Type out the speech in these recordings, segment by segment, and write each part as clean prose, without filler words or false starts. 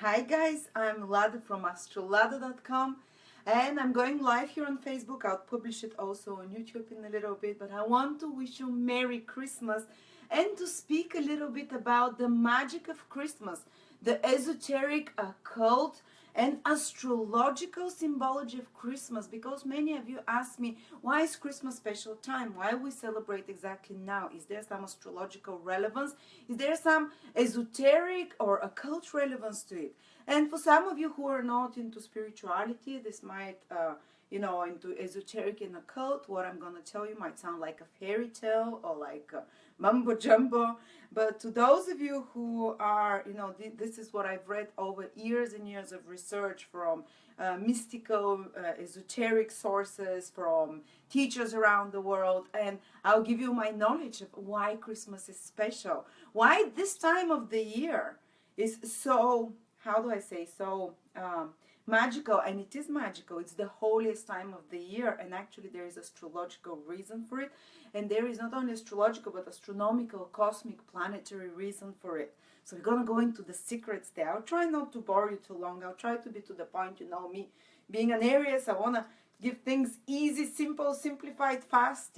Hi guys, I'm Lada from astrolada.com and I'm going live here on Facebook. I'll publish it also on YouTube in a little bit, but I want to wish you Merry Christmas and to speak a little bit about the magic of Christmas, the esoteric, occult and astrological symbology of Christmas, because many of you ask me, why is Christmas special time? Why we celebrate exactly now? Is there some astrological relevance? Is there some esoteric or occult relevance to it? And for some of you who are not into spirituality, this might, into esoteric and occult, what I'm going to tell you might sound like a fairy tale or like mumbo jumbo. But to those of you who are, this is what I've read over years and years of research from mystical, esoteric sources, from teachers around the world, and I'll give you my knowledge of why Christmas is special, why this time of the year is so, how do I say, so magical. And it is magical. It's the holiest time of the year, and actually there is astrological reason for it, and there is not only astrological but astronomical, cosmic, planetary reason for it. So we're going to go into the secrets there. I'll try not to bore you too long. I'll try to be to the point. You know me, being an Aries, I want to give things easy, simple, simplified, fast,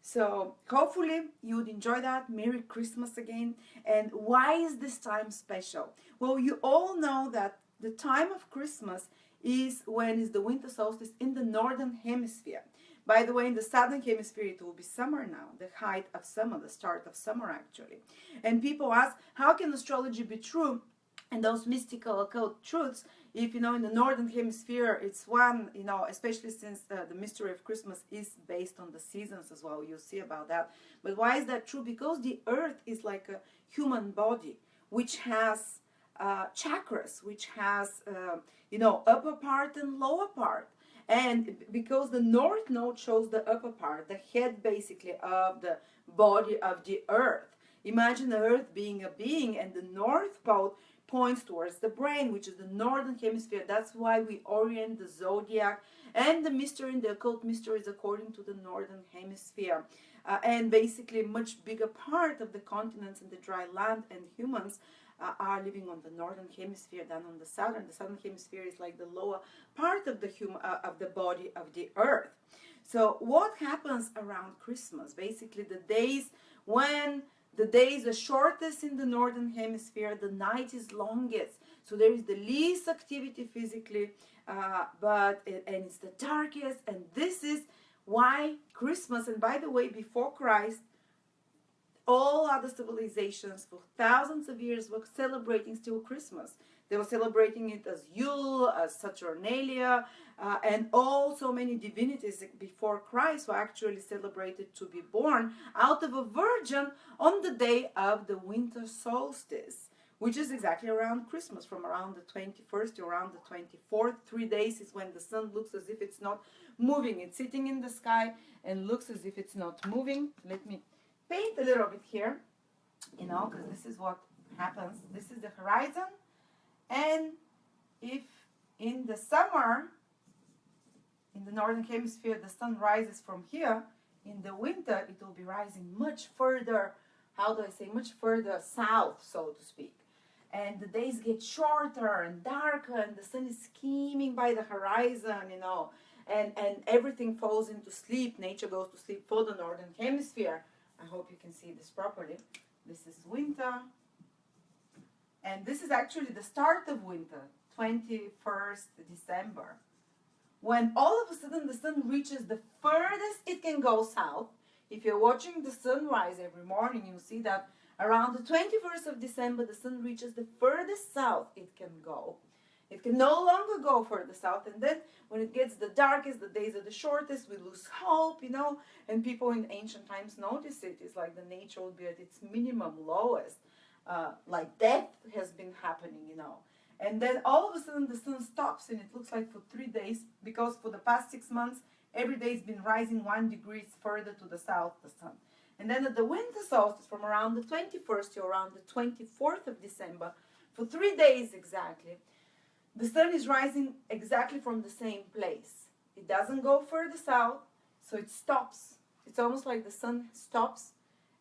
So hopefully you would enjoy that. Merry Christmas again. And why is this time special? Well, you all know that the time of Christmas is when is the winter solstice in the northern hemisphere. By the way, in the southern hemisphere it will be summer now, the height of summer, the start of summer actually. And people ask, how can astrology be true and those mystical occult truths if, in the northern hemisphere it's one, especially since the mystery of Christmas is based on the seasons as well. You'll see about that. But why is that true? Because the earth is like a human body which has chakras, which has, upper part and lower part. And because the north node shows the upper part, the head basically of the body of the earth. Imagine the earth being a being, and the north pole points towards the brain, which is the northern hemisphere. That's why we orient the zodiac and the mystery and the occult mysteries according to the northern hemisphere. And basically much bigger part of the continents and the dry land and humans are living on the northern hemisphere than on the southern. The southern hemisphere is like the lower part of the body of the earth. So what happens around Christmas? Basically the days when the days are shortest in the northern hemisphere, the night is longest. So there is the least activity physically, and it's the darkest. And this is why Christmas, and by the way, before Christ, all other civilizations for thousands of years were celebrating still Christmas. They were celebrating it as Yule, as Saturnalia, and so many divinities before Christ were actually celebrated to be born out of a virgin on the day of the winter solstice, which is exactly around Christmas, from around the 21st to around the 24th. 3 days is when the sun looks as if it's not moving. It's sitting in the sky and looks as if it's not moving. Let me paint a little bit here, because this is what happens. This is the horizon, and if in the summer, in the northern hemisphere, the sun rises from here, in the winter it will be rising much further, much further south, so to speak. And the days get shorter and darker, and the sun is scheming by the horizon, and everything falls into sleep. Nature goes to sleep for the northern hemisphere. I hope you can see this properly. This is winter. And this is actually the start of winter, 21st December. When all of a sudden the sun reaches the furthest it can go south. If you're watching the sunrise every morning, you'll see that around the 21st of December, the sun reaches the furthest south it can go. It can no longer go further south, and then when it gets the darkest, the days are the shortest, we lose hope, and people in ancient times notice it. It's like the nature will be at its minimum lowest, like death has been happening, And then all of a sudden the sun stops, and it looks like for 3 days, because for the past 6 months, every day has been rising 1 degree further to the south, the sun. And then at the winter solstice, from around the 21st to around the 24th of December, for 3 days exactly, the sun is rising exactly from the same place. It doesn't go further south, so it stops. It's almost like the sun stops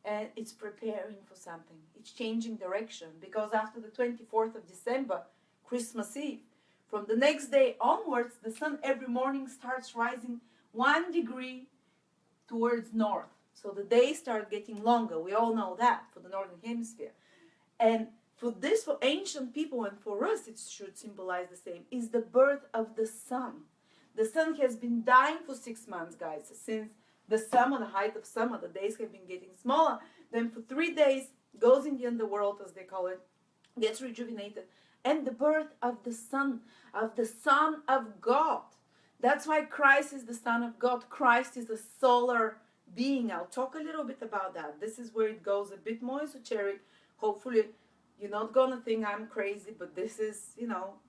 and it's preparing for something. It's changing direction, because after the 24th of December, Christmas Eve. From the next day onwards, the sun every morning starts rising 1 degree towards north. So the days start getting longer. We all know that for the northern hemisphere. And for this, for ancient people, and for us, it should symbolize the same, is the birth of the sun. The sun has been dying for 6 months, guys. Since the summer, the height of summer, the days have been getting smaller. Then for 3 days, goes in the underworld, as they call it, gets rejuvenated. And the birth of the Son of God. That's why Christ is the Son of God. Christ is a solar being. I'll talk a little bit about that. This is where it goes a bit more esoteric. Hopefully, you're not going to think I'm crazy, but this is,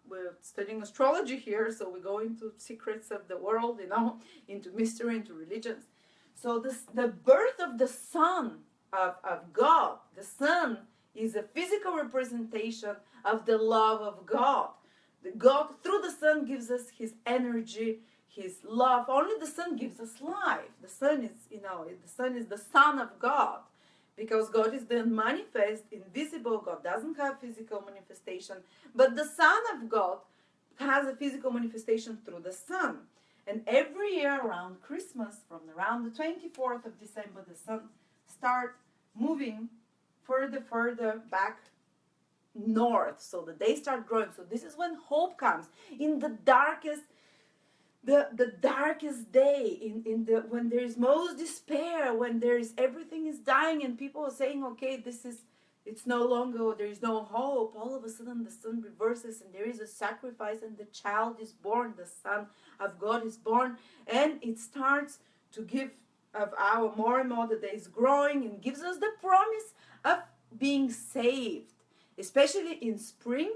we're studying astrology here, so we go into secrets of the world, into mystery, into religions. So the birth of the Son of God, the Son is a physical representation of the love of God. God, through the Son, gives us His energy, His love. Only the Son gives us life. The Son is, the Son is the Son of God. Because God is the manifest, invisible. God doesn't have physical manifestation. But the Son of God has a physical manifestation through the Sun. And every year around Christmas, from around the 24th of December, the Sun starts moving further back north. So the days start growing. So this is when hope comes. In the darkest the darkest day, when there is most despair, when everything is dying and people are saying, okay, it's no longer, there is no hope, all of a sudden the sun reverses and there is a sacrifice and the child is born, the Son of God is born, and it starts to give of our more and more the days growing and gives us the promise of being saved, especially in spring.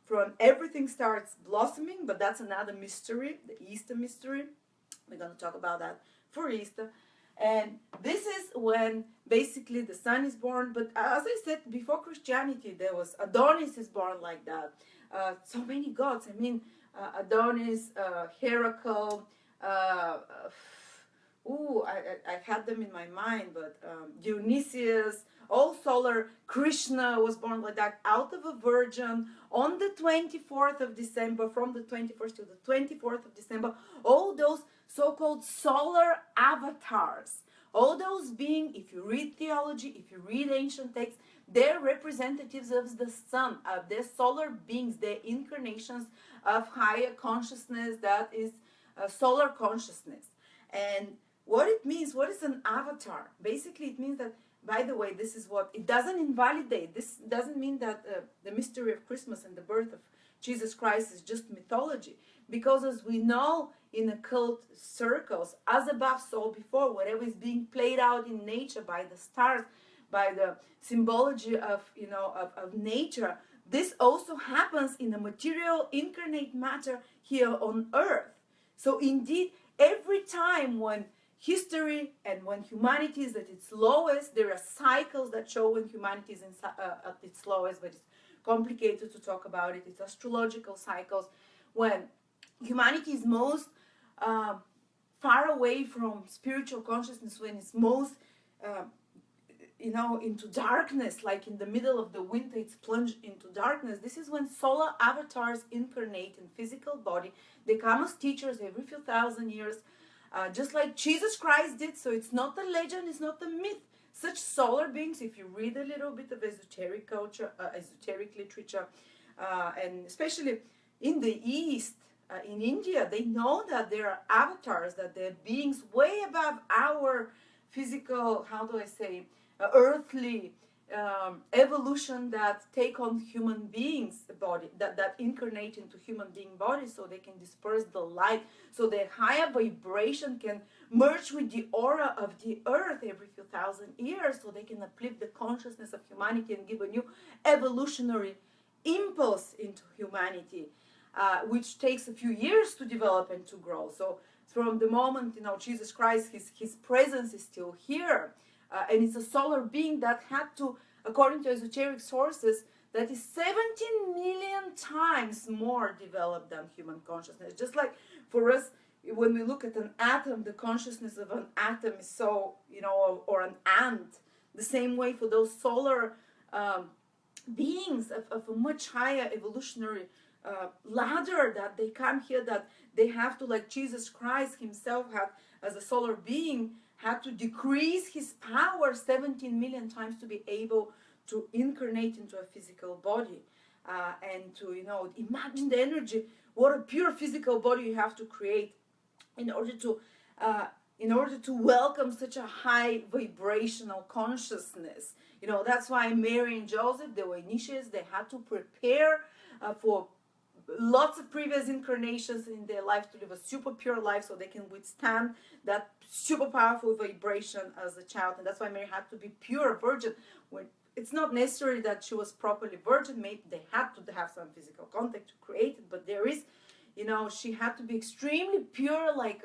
From everything starts blossoming, but that's another mystery, the Easter mystery. We're going to talk about that for Easter. And this is when basically the sun is born. But as I said, before Christianity, there was Adonis is born like that. So many gods. I mean, Adonis, Heracles. I had them in my mind, but Dionysius, all solar. Krishna was born like that, out of a virgin, on the 24th of December, from the 21st to the 24th of December. All those so-called solar avatars, all those being, if you read theology, if you read ancient texts, they're representatives of the sun, of their solar beings, their incarnations of higher consciousness, that is solar consciousness. And what it means, what is an avatar? Basically, it means that, by the way, this is what, it doesn't invalidate, this doesn't mean that the mystery of Christmas and the birth of Jesus Christ is just mythology. Because as we know in occult circles, as above, so before, whatever is being played out in nature by the stars, by the symbology of nature, this also happens in a material incarnate matter here on earth. So indeed, every time when history and when humanity is at its lowest, there are cycles that show when humanity is at its lowest, but it's complicated to talk about it. It's astrological cycles. When humanity is most far away from spiritual consciousness, when it's most, into darkness, like in the middle of the winter, it's plunged into darkness. This is when solar avatars incarnate in physical body. They come as teachers every few thousand years. Just like Jesus Christ did, so it's not a legend, it's not a myth. Such solar beings, if you read a little bit of esoteric culture, esoteric literature, and especially in the East, in India, they know that there are avatars, that there are beings way above our physical, earthly evolution, that take on human beings' body, that incarnate into human being bodies, so they can disperse the light, so their higher vibration can merge with the aura of the earth every few thousand years, so they can uplift the consciousness of humanity and give a new evolutionary impulse into humanity, which takes a few years to develop and to grow. So from the moment, Jesus Christ, his presence is still here. And it's a solar being that had to, according to esoteric sources, that is 17 million times more developed than human consciousness. Just like for us, when we look at an atom, the consciousness of an atom is so, or an ant. The same way for those solar beings of a much higher evolutionary ladder that they come here, that they have to, like Jesus Christ himself had, as a solar being, had to decrease his power 17 million times to be able to incarnate into a physical body. And to, imagine the energy, what a pure physical body you have to create in order to welcome such a high vibrational consciousness. That's why Mary and Joseph, they were initiates. They had to prepare for lots of previous incarnations in their life to live a super pure life, so they can withstand that super powerful vibration as a child. And that's why Mary had to be pure virgin. When it's not necessary that she was properly virgin. Maybe they had to have some physical contact to create it, but there is, she had to be extremely pure, like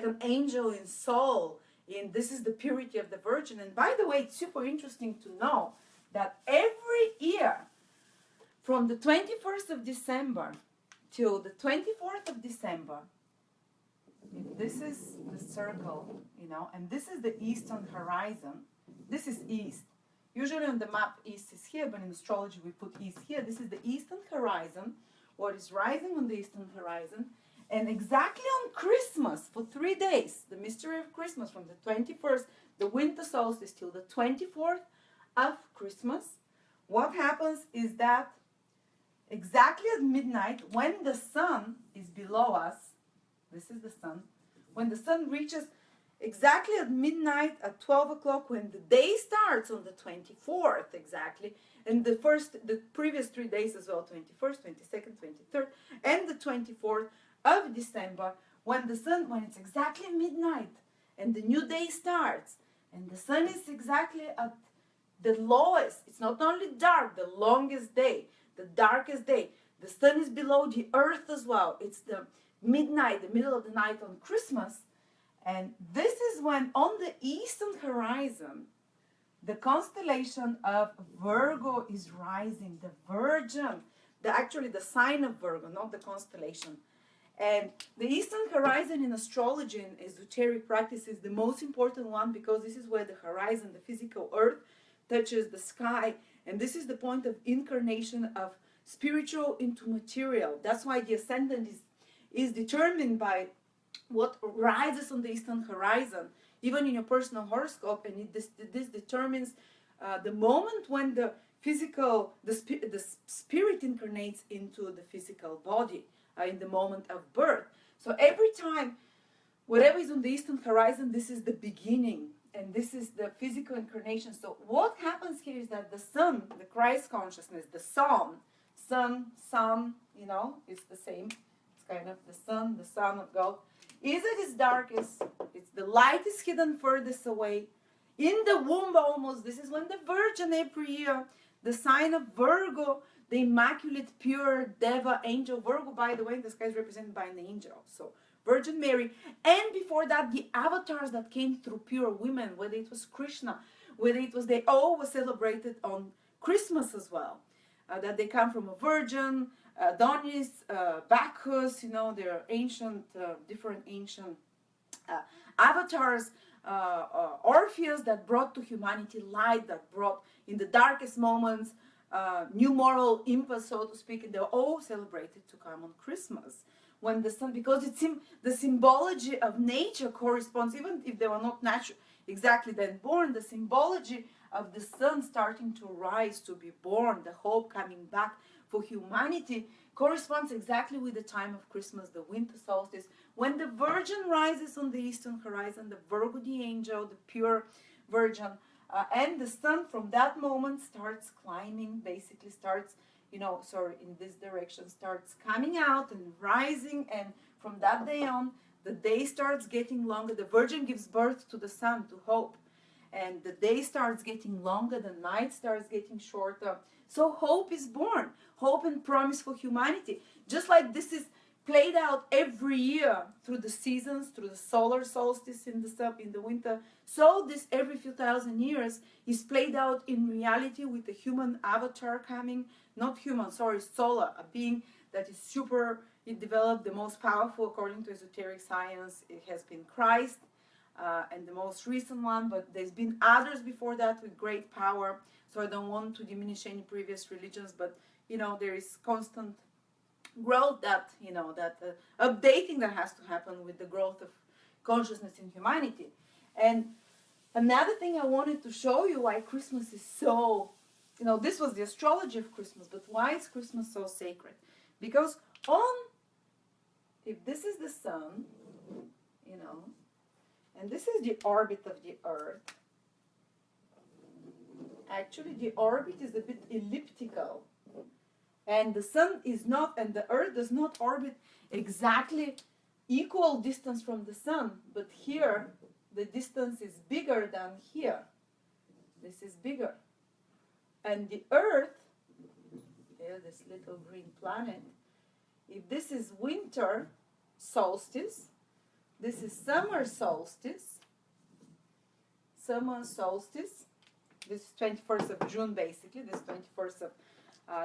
an angel in soul. And this is the purity of the Virgin. And by the way, it's super interesting to know that every year, from the 21st of December till the 24th of December, this is the circle, and this is the eastern horizon. This is east. Usually on the map, east is here, but in astrology we put east here. This is the eastern horizon, what is rising on the eastern horizon. And exactly on Christmas, for 3 days, the mystery of Christmas, from the 21st, the winter solstice, till the 24th of Christmas, what happens is that exactly at midnight, when the sun is below us, this is the sun, when the sun reaches exactly at midnight, at 12 o'clock, when the day starts on the 24th exactly, and the previous 3 days as well, 21st, 22nd, 23rd, and the 24th of December, when it's exactly midnight, and the new day starts, and the sun is exactly at the lowest, it's not only dark, the longest day, the darkest day, the sun is below the earth as well, it's the midnight, the middle of the night on Christmas. And this is when on the eastern horizon, the constellation of Virgo is rising, the Virgin, actually the sign of Virgo, not the constellation. And the eastern horizon in astrology and esoteric practice is the most important one, because this is where the horizon, the physical earth, touches the sky. And this is the point of incarnation of spiritual into material. That's why the ascendant is determined by what rises on the eastern horizon, even in your personal horoscope, and this determines the moment when the spirit incarnates into the physical body in the moment of birth. So every time, whatever is on the eastern horizon, this is the beginning, and this is the physical incarnation. So what happens here is that the sun, the Christ consciousness, the sun, it's the same. It's kind of the sun of God. Is at its darkest, the light is hidden furthest away. In the womb almost, this is when the Virgin every year, the sign of Virgo, the immaculate, pure Deva angel. Virgo, by the way, in the sky is represented by an angel. So Virgin Mary. And before that, the avatars that came through pure women, whether it was Krishna, they all were celebrated on Christmas as well. That they come from a virgin, Adonis, Bacchus, there are different ancient avatars, Orpheus, that brought to humanity light, that brought in the darkest moments new moral impulse, so to speak, and they're all celebrated to come on Christmas. When the sun, because the symbology of nature corresponds, even if they were not natural, exactly then born, the symbology of the sun starting to rise, to be born, the hope coming back for humanity, corresponds exactly with the time of Christmas, the winter solstice, when the Virgin rises on the eastern horizon, the Virgo, the angel, the pure Virgin, and the sun from that moment starts climbing, basically starts, in this direction, starts coming out and rising, and from that day on, the day starts getting longer. The Virgin gives birth to the sun, to hope, and the day starts getting longer, the night starts getting shorter. So hope is born, hope and promise for humanity. Just like this is played out every year through the seasons, through the solar solstice in the winter, so this every few thousand years is played out in reality with the human avatar coming, solar, a being that is super, it developed the most powerful according to esoteric science. It has been Christ, and the most recent one, but there's been others before that with great power. So I don't want to diminish any previous religions, but there is constant growth that, that updating that has to happen with the growth of consciousness in humanity. And another thing I wanted to show you why Christmas is so, this was the astrology of Christmas, but why is Christmas so sacred? Because if this is the sun, and this is the orbit of the earth, actually the orbit is a bit elliptical. And the sun is not, and the earth does not orbit exactly equal distance from the sun, but here the distance is bigger than here. This is bigger. And the earth, here, this little green planet, if this is winter solstice, this is summer solstice, this is 21st of June basically, this 21st of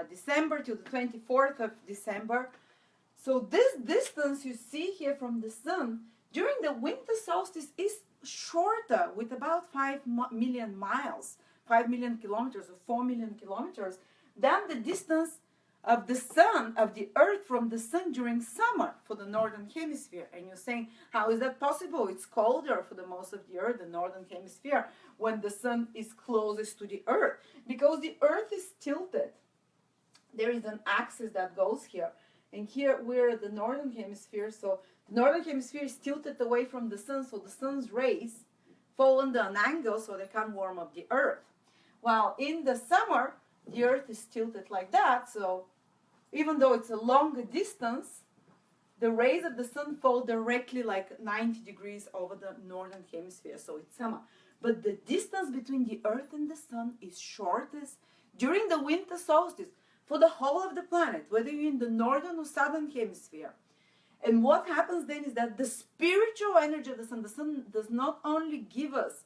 December to the 24th of December. So this distance you see here from the sun during the winter solstice is shorter, with about 5 million miles, 5 million kilometers or 4 million kilometers, than the distance of the sun, of the earth from the sun during summer for the northern hemisphere. And you're saying, how is that possible? It's colder for the most of the earth, the northern hemisphere, when the sun is closest to the earth, because the earth is tilted. There is an axis that goes here, and here we're the northern hemisphere, so the northern hemisphere is tilted away from the sun, so the sun's rays fall under an angle so they can warm up the earth. While in the summer, the earth is tilted like that, so even though it's a longer distance, the rays of the sun fall directly like 90 degrees over the northern hemisphere, so it's summer. But the distance between the earth and the sun is shortest during the winter solstice for the whole of the planet, whether you're in the northern or southern hemisphere. And what happens then is that the spiritual energy of the sun does not only give us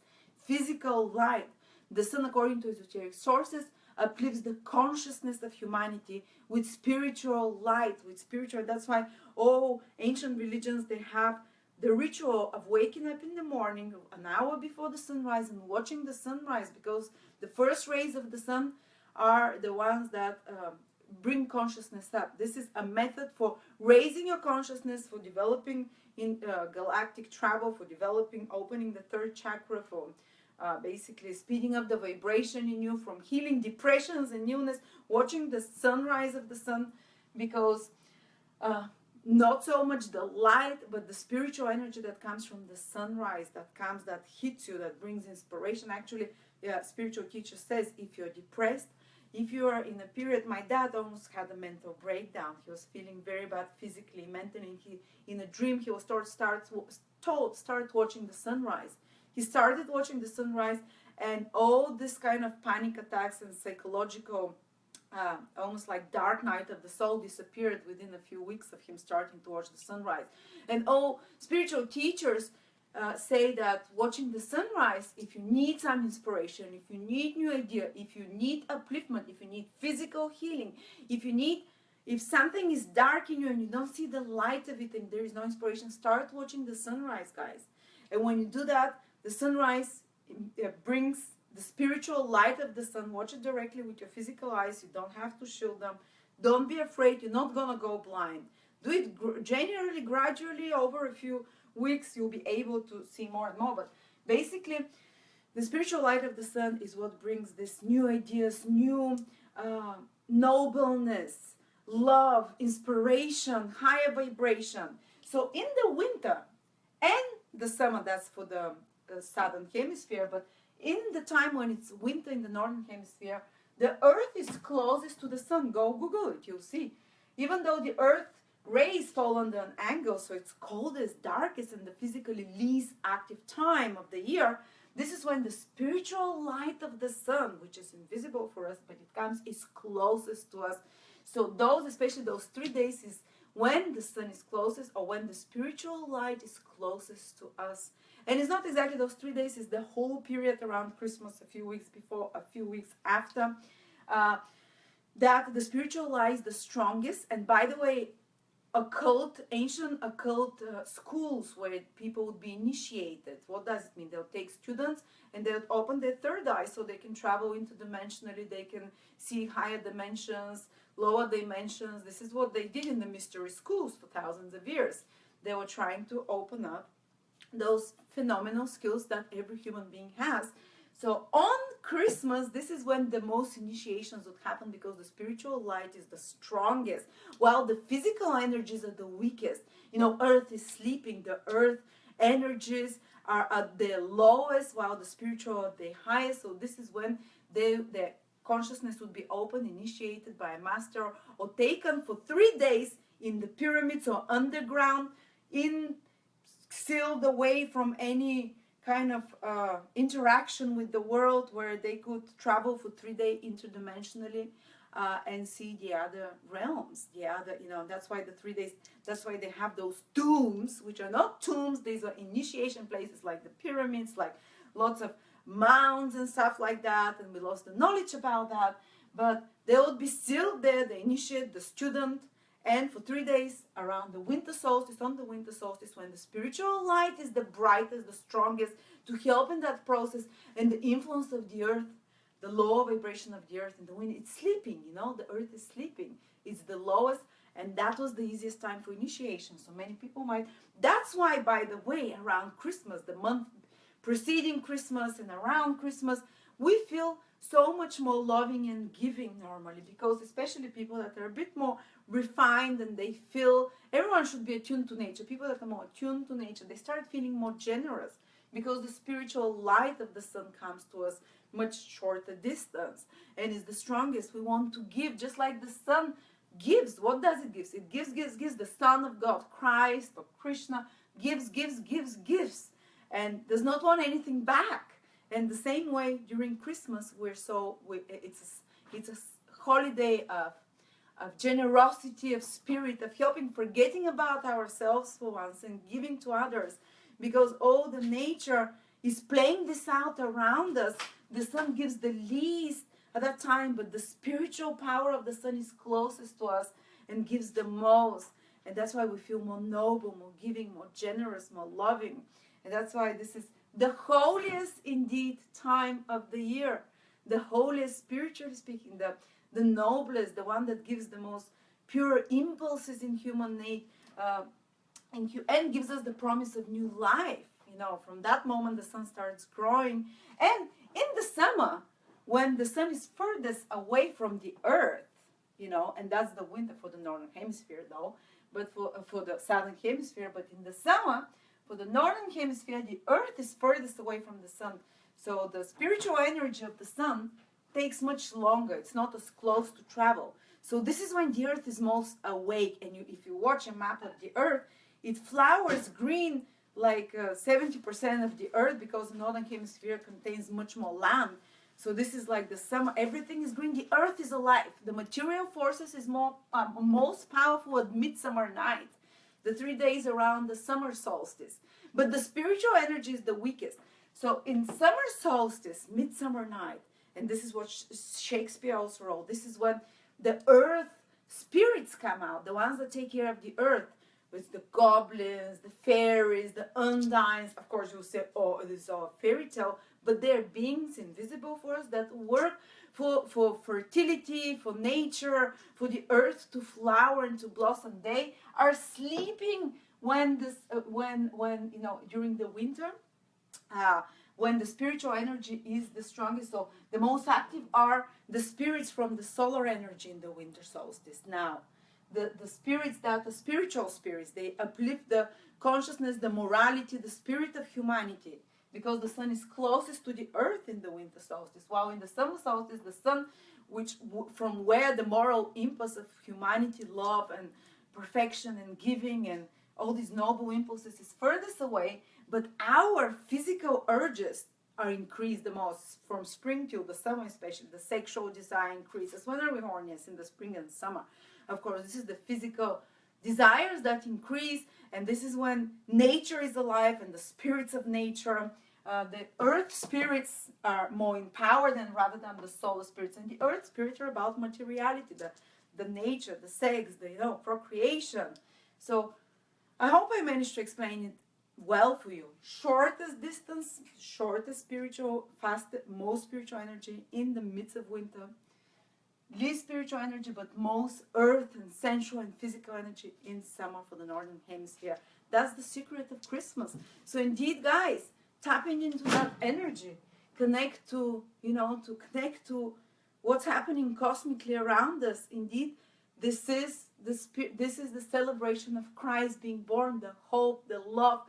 physical light. The sun, according to esoteric sources, uplifts the consciousness of humanity with spiritual light, with spiritual. That's why all ancient religions, they have the ritual of waking up in the morning, an hour before the sunrise, and watching the sunrise, because the first rays of the sun are the ones that bring consciousness up. This is a method for raising your consciousness, for developing in galactic travel, for developing, opening the third chakra, for basically speeding up the vibration in you, from healing depressions and illness, watching the sunrise of the sun, because not so much the light, but the spiritual energy that comes from the sunrise, that hits you, that brings inspiration. Actually, spiritual teacher says, if you're depressed, if you are in a period, my dad almost had a mental breakdown. He was feeling very bad physically, mentally. In a dream, he was told, start watching the sunrise. He started watching the sunrise, and all this kind of panic attacks and psychological, almost like dark night of the soul, disappeared within a few weeks of him starting to watch the sunrise. And all spiritual teachers say that watching the sunrise, if you need some inspiration, if you need new idea, if you need upliftment, if you need physical healing, if something is dark in you and you don't see the light of it and there is no inspiration, start watching the sunrise, guys. And when you do that, the sunrise brings the spiritual light of the sun. Watch it directly with your physical eyes. You don't have to shield them. Don't be afraid. You're not going to go blind. Do it generally, gradually, over a few weeks. You'll be able to see more and more. But basically, the spiritual light of the sun is what brings this new ideas, new nobleness, love, inspiration, higher vibration. So in the winter and the summer, that's for the southern hemisphere, but in the time when it's winter in the northern hemisphere, the earth is closest to the sun. Go Google it, you'll see. Even though the earth rays fall under an angle, so it's coldest, darkest, and the physically least active time of the year, this is when the spiritual light of the sun, which is invisible for us, but it comes, is closest to us. So especially those 3 days, is when the sun is closest, or when the spiritual light is closest to us. And it's not exactly those 3 days, it's the whole period around Christmas, a few weeks before, a few weeks after, that the spiritual light is the strongest. And by the way, ancient occult schools where people would be initiated. What does it mean? They'll take students and they'll open their third eye so they can travel interdimensionally, they can see higher dimensions, lower dimensions. This is what they did in the mystery schools for thousands of years. They were trying to open up those phenomenal skills that every human being has. So on Christmas, this is when the most initiations would happen, because the spiritual light is the strongest, while the physical energies are the weakest. You know, Earth is sleeping. The Earth energies are at their lowest, while the spiritual are the highest. So this is when their consciousness would be open, initiated by a master, or taken for 3 days in the pyramids or underground, sealed away from any kind of interaction with the world, where they could travel for 3 days interdimensionally and see the other realms, the other, you know, that's why the 3 days, that's why they have those tombs, which are not tombs, these are initiation places, like the pyramids, like lots of mounds and stuff like that, and we lost the knowledge about that, but they would be still there, the initiate, the student, and for 3 days around the winter solstice, on the winter solstice, when the spiritual light is the brightest, the strongest, to help in that process, and the influence of the earth, the lower vibration of the earth and the wind, it's sleeping, you know, the earth is sleeping. It's the lowest, and that was the easiest time for initiation. So many people might, that's why, by the way, around Christmas, the month preceding Christmas and around Christmas, we feel so much more loving and giving normally, because especially people that are a bit more refined, and they feel, everyone should be attuned to nature. People that are more attuned to nature, they start feeling more generous, because the spiritual light of the sun comes to us much shorter distance and is the strongest. We want to give, just like the sun gives. What does it give? It gives. The Son of God, Christ or Krishna, gives, and does not want anything back. And the same way during Christmas, it's a holiday of generosity, of spirit, of helping, forgetting about ourselves for once and giving to others, because all the nature is playing this out around us. The sun gives the least at that time, but the spiritual power of the sun is closest to us and gives the most. And that's why we feel more noble, more giving, more generous, more loving. And that's why this is the holiest indeed time of the year. The holiest, spiritually speaking, the noblest, the one that gives the most pure impulses in human nature, and gives us the promise of new life. You know, from that moment the sun starts growing. And in the summer, when the sun is furthest away from the earth, you know, and that's the winter for the northern hemisphere though, but for the southern hemisphere, but in the summer, for the northern hemisphere, the earth is furthest away from the sun. So the spiritual energy of the sun takes much longer. It's not as close to travel. So this is when the earth is most awake. And if you watch a map of the earth, it flowers green like 70% of the earth, because the northern hemisphere contains much more land. So this is like the summer, everything is green, the earth is alive. The material forces is most powerful at midsummer night, the 3 days around the summer solstice. But the spiritual energy is the weakest. So in summer solstice, midsummer night, and this is what Shakespeare also wrote, this is when the earth spirits come out, the ones that take care of the earth, with the goblins, the fairies, the undines. Of course, you'll say, oh, this is all a fairy tale, but they're beings invisible for us that work for fertility, for nature, for the earth to flower and to blossom. They are sleeping when you know, during the winter, when the spiritual energy is the strongest. So the most active are the spirits from the solar energy in the winter solstice. Now, the spirits that the spiritual spirits, they uplift the consciousness, the morality, the spirit of humanity, because the sun is closest to the earth in the winter solstice, while in the summer solstice, the sun, which from where the moral impulse of humanity, love and perfection and giving and all these noble impulses is furthest away, but our physical urges are increased the most from spring till the summer, especially the sexual desire increases. When are we horniest? In the spring and summer. Of course, this is the physical desires that increase, and this is when nature is alive and the spirits of nature. The earth spirits are more empowered rather than the solar spirits, and the earth spirits are about materiality, the nature, the sex, the procreation. So I hope I managed to explain it well for you. Shortest distance, shortest spiritual, fastest, most spiritual energy in the midst of winter. least spiritual energy, but most earth and sensual and physical energy in summer for the northern hemisphere. That's the secret of Christmas. So indeed, guys, tapping into that energy, connect to, to connect to what's happening cosmically around us. Indeed, this is the celebration of Christ being born, the hope, the love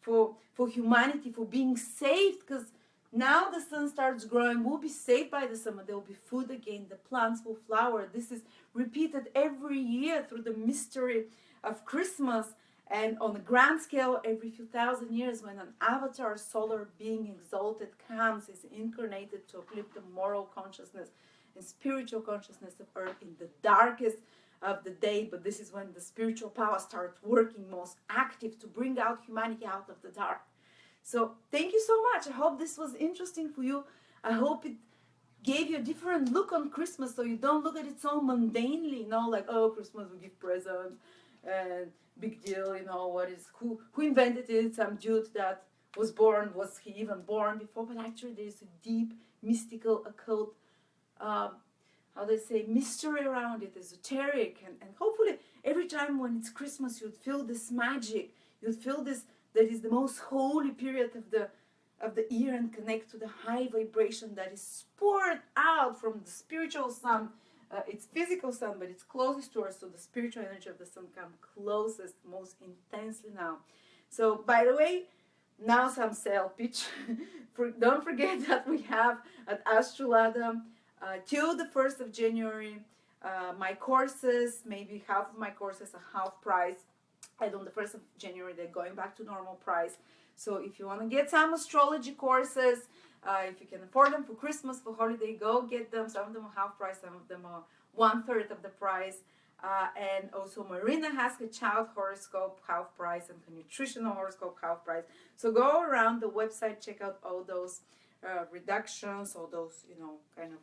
for humanity, for being saved, because now the sun starts growing, we'll be saved by the summer, there will be food again, the plants will flower. This is repeated every year through the mystery of Christmas, and on a grand scale, every few thousand years, when an avatar solar being exalted comes, is incarnated to uplift the moral consciousness and spiritual consciousness of Earth in the darkest of the day. But this is when the spiritual power starts working most active to bring out humanity out of the dark. So thank you so much. I hope this was interesting for you. I hope it gave you a different look on Christmas, so you don't look at it so mundanely, like, oh, Christmas, we give presents and big deal, who invented it, some dude that was born, was he even born before? But actually there's a deep mystical occult how they say, mystery around it, esoteric, and hopefully every time when it's Christmas you'd feel this magic, you'd feel this, that is the most holy period of the year, and connect to the high vibration that is poured out from the spiritual sun. It's physical sun, but it's closest to us, so the spiritual energy of the sun comes closest, most intensely now. So, by the way, now some sale pitch. Don't forget that we have at Astrology till the 1st of January, my courses, maybe half of my courses are half price, and on the 1st of January they're going back to normal price. So if you want to get some astrology courses, if you can afford them for Christmas, for holiday, go get them. Some of them are half price, some of them are 1/3 of the price. And also Marina has her child horoscope half price and her nutritional horoscope half price. So go around the website, check out all those reductions, all those, kind of,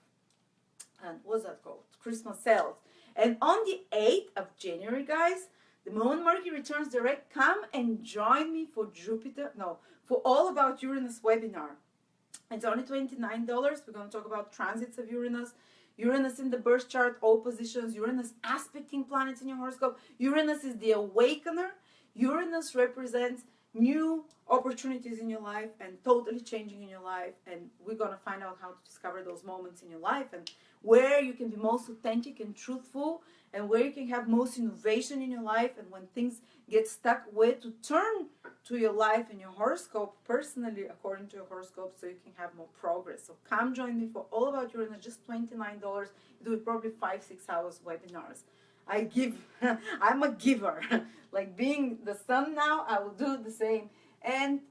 and what's that called? Christmas sales. And on the 8th of January, guys, the moment Mercury returns direct, come and join me for for All About Uranus webinar. It's only $29. We're going to talk about transits of Uranus, Uranus in the birth chart, all positions, Uranus aspecting planets in your horoscope. Uranus is the awakener. Uranus represents new opportunities in your life and totally changing in your life. And we're going to find out how to discover those moments in your life and where you can be most authentic and truthful, and where you can have most innovation in your life, and when things get stuck, where to turn to your life and your horoscope personally according to your horoscope, so you can have more progress. So come join me for All About Uranus, just $29. You do it probably 5-6 hours webinars. I give, I'm a giver. Like being the sun now, I will do the same and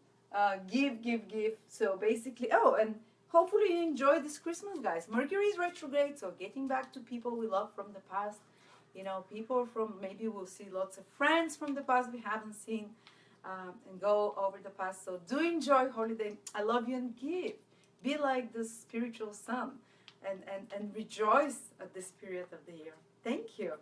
give. So basically, and hopefully you enjoy this Christmas, guys. Mercury is retrograde, so getting back to people we love from the past. People from, maybe we'll see lots of friends from the past we haven't seen, and go over the past. So do enjoy holiday. I love you, and give. Be like the spiritual sun and rejoice at this period of the year. Thank you.